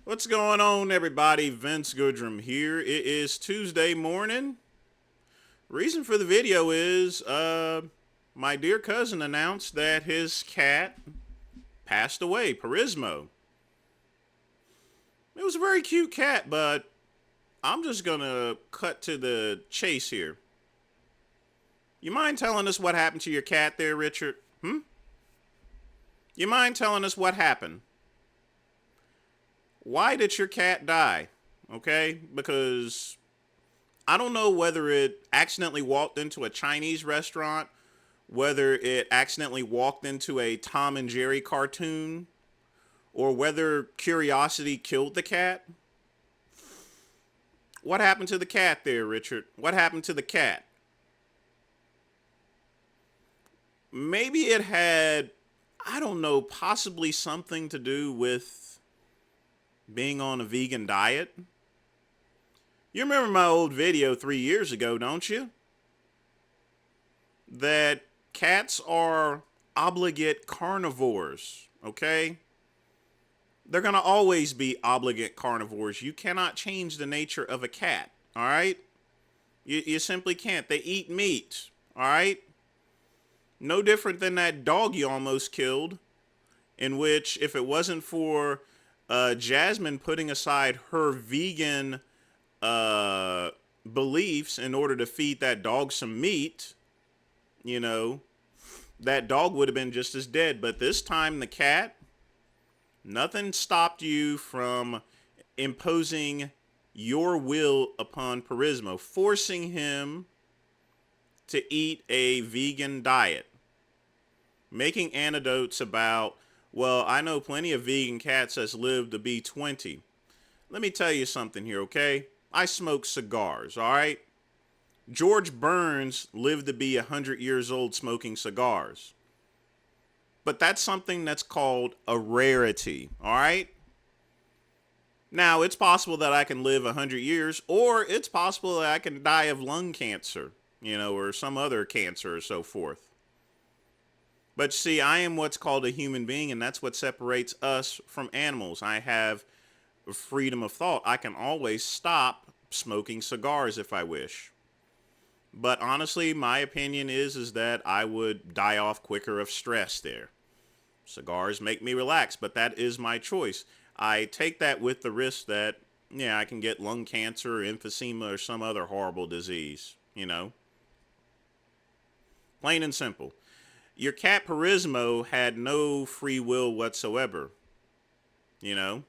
What's going on, everybody? Vince Goodrum here. It is Tuesday morning. Reason for the video is my dear cousin announced that his cat passed away, Prismo. It was a very cute cat, but I'm just gonna cut to the chase here. You mind telling us what happened to your cat there, Richard? You mind telling us what happened? Why did your cat die? Okay? Because I don't know whether it accidentally walked into a Chinese restaurant, whether it accidentally walked into a Tom and Jerry cartoon, or whether curiosity killed the cat. What happened to the cat there, Richard? What happened to the cat? Maybe it had, I don't know, possibly something to do with being on a vegan diet. You remember my old video 3 years ago, don't you? That cats are obligate carnivores, okay? They're going to always be obligate carnivores. You cannot change the nature of a cat, all right? You simply can't. They eat meat, all right? No different than that dog you almost killed, in which if it wasn't for Jasmine putting aside her vegan beliefs in order to feed that dog some meat, you know, that dog would have been just as dead. But this time the cat, nothing stopped you from imposing your will upon Prismo, forcing him to eat a vegan diet, making anecdotes about, well, I know plenty of vegan cats that's lived to be 20. Let me tell you something here, okay? I smoke cigars, all right? George Burns lived to be 100 years old smoking cigars. But that's something that's called a rarity, all right? Now, it's possible that I can live 100 years, or it's possible that I can die of lung cancer, or some other cancer or so forth. But see, I am what's called a human being, and that's what separates us from animals. I have freedom of thought. I can always stop smoking cigars if I wish. But honestly, my opinion is that I would die off quicker of stress there. Cigars make me relax, but that is my choice. I take that with the risk that, I can get lung cancer or emphysema or some other horrible disease, Plain and simple. Your cat Prismo had no free will whatsoever, You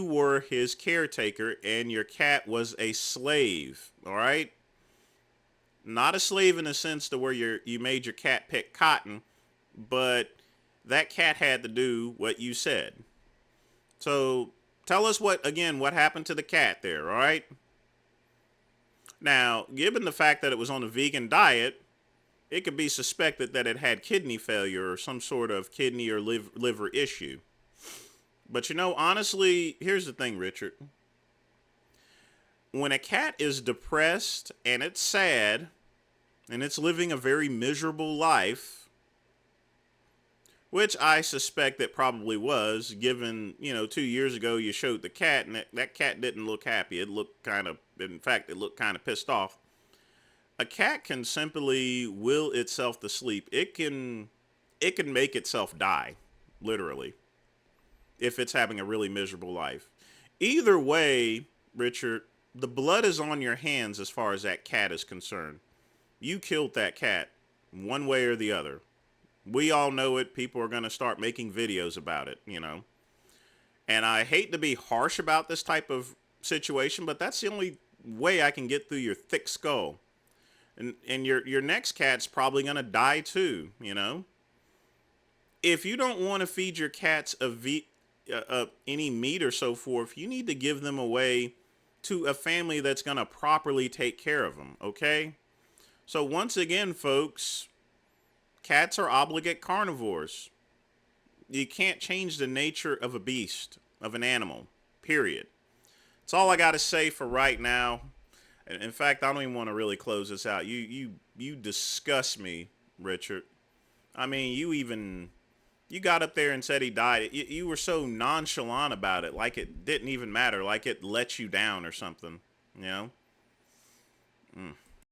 were his caretaker and your cat was a slave, all right? Not a slave in the sense to where you made your cat pick cotton, but that cat had to do what you said. So tell us what happened to the cat there, all right? Now, given the fact that it was on a vegan diet, it could be suspected that it had kidney failure or some sort of kidney or liver issue. But honestly, here's the thing, Richard. When a cat is depressed and it's sad and it's living a very miserable life, which I suspect it probably was, given, 2 years ago you showed the cat and that cat didn't look happy. It looked kind of pissed off. A cat can simply will itself to sleep. It can make itself die, literally, if it's having a really miserable life. Either way, Richard, the blood is on your hands as far as that cat is concerned. You killed that cat one way or the other. We all know it. People are going to start making videos about it, And I hate to be harsh about this type of situation, but that's the only way I can get through your thick skull. And your next cat's probably going to die too, If you don't want to feed your cats any meat or so forth, you need to give them away to a family that's going to properly take care of them, okay? So once again, folks, cats are obligate carnivores. You can't change the nature of a beast, of an animal, period. That's all I got to say for right now. In fact, I don't even want to really close this out. You disgust me, Richard. I mean, you even You got up there and said he died. You were so nonchalant about it, like it didn't even matter, like it let you down or something. You know?